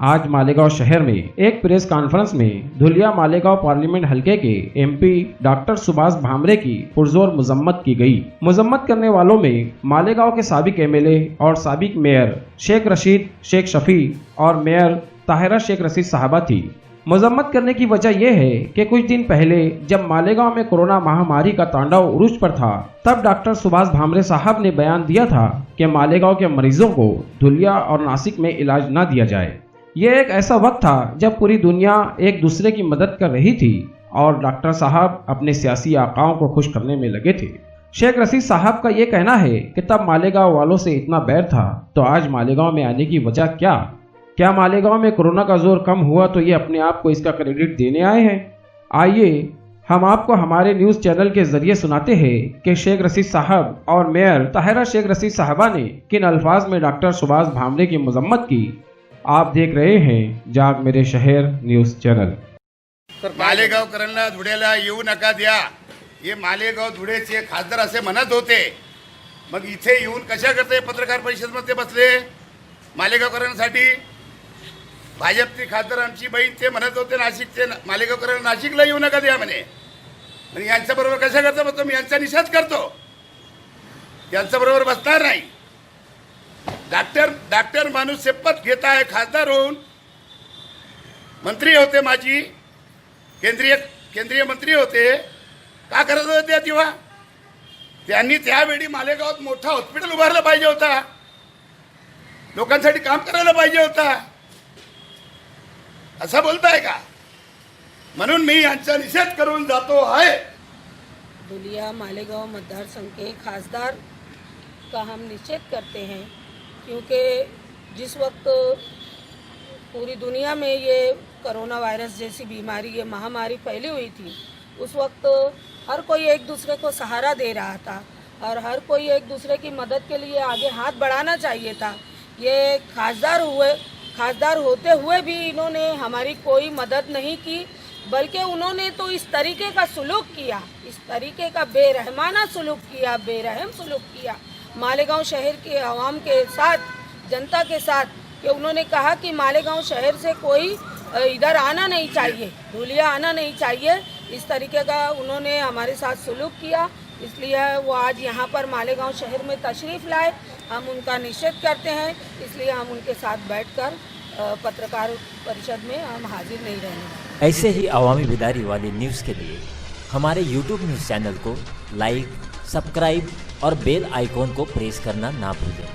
आज मालेगांव शहर में एक प्रेस कॉन्फ्रेंस में धुलिया मालेगांव पार्लियामेंट हलके के एमपी डॉक्टर सुभाष भामरे की पुरजोर मजम्मत की गई। मजम्मत करने वालों में मालेगांव के साबिक एमएलए और साबिक मेयर शेख रशीद शेख शफी और मेयर ताहिरा शेख रशीद साहबा थी। मजम्मत करने की वजह यह है कि कुछ दिन पहले जब मालेगांव में कोरोना महामारी का तांडव उरूज पर था, तब डॉक्टर सुभाष भामरे साहब ने बयान दिया था कि मालेगांव के मरीजों को धुलिया और नासिक में इलाज न दिया जाए। ये एक ऐसा वक्त था जब पूरी दुनिया एक दूसरे की मदद कर रही थी और डॉक्टर साहब अपने सियासी आकाओं को खुश करने में लगे थे। शेख रशीद साहब का ये कहना है कि तब मालेगांव वालों से इतना बैर था, तो आज मालेगांव में आने की वजह क्या मालेगांव में कोरोना का जोर कम हुआ तो ये अपने आप को इसका क्रेडिट देने आए हैं? आइए हम आपको हमारे न्यूज़ चैनल के जरिए सुनाते हैं कि शेख रशीद साहब और मेयर ताहिरा शेख रशीद साहबा ने किन अल्फाज में डॉक्टर सुभाष भामरे की मजम्मत की। आप देख रहे हैं जाग मेरे शहर न्यूज़ चॅनल। मालेगावकरांना धुळ्याला येऊ नका द्या, हे मालेगाव धुळेचे खासदार असे म्हणत होते। मग इथे येऊन कशा करते पत्रकार परिषदेमध्ये बसले? मालेगावकरांसाठी भाजपचे खासदार आमची बहीण ते म्हणत होते नाशिकचे मालेगावकरांना नाशिकला येऊ नका द्या म्हणे। आणि यांच्या बरोबर कशा करता? मग मी यांचा निषेध करतो, यांच्या बरोबर बसणार नाही। डॉक्टर माणूस शपथ घेत आहे, खासदार होऊन मंत्री होते, माझी केंद्रीय मंत्री होते। का करत होते तेव्हा? त्यांनी त्यावेळी मालेगावात मोठा हॉस्पिटल उभारला पाहिजे होता, लोकांसाठी काम करायला पाहिजे होता। असं बोलताय का? म्हणून मी यांचा निषेध करून जातो आहे। धुलिया मालेगांव मतदार संघ के खासदार का हम निषेध करते हैं, क्योंकि जिस वक्त पूरी दुनिया में ये कोरोना वायरस जैसी बीमारी, ये महामारी फैली हुई थी, उस वक्त हर कोई एक दूसरे को सहारा दे रहा था और हर कोई एक दूसरे की मदद के लिए आगे हाथ बढ़ाना चाहिए था। ये खासदार होते हुए भी इन्होंने हमारी कोई मदद नहीं की, बल्कि उन्होंने तो इस तरीके का सुलूक किया, इस तरीके का बेरहमाना सुलूक किया, बेरहम सुलूक किया मालेगांव शहर के आवाम के साथ, जनता के साथ, कि उन्होंने कहा कि मालेगांव शहर से कोई इधर आना नहीं चाहिए, धुलिया आना नहीं चाहिए। इस तरीके का उन्होंने हमारे साथ सुलूक किया, इसलिए वो आज यहाँ पर मालेगांव शहर में तशरीफ़ लाए। हम उनका निषेध करते हैं, इसलिए हम उनके साथ बैठकर पत्रकार परिषद में हम हाजिर नहीं रहेंगे। ऐसे ही अवामी बेदारी वाली न्यूज़ के लिए हमारे YouTube न्यूज़ चैनल को लाइक, सब्सक्राइब और बेल आइकॉन को प्रेस करना ना भूलें।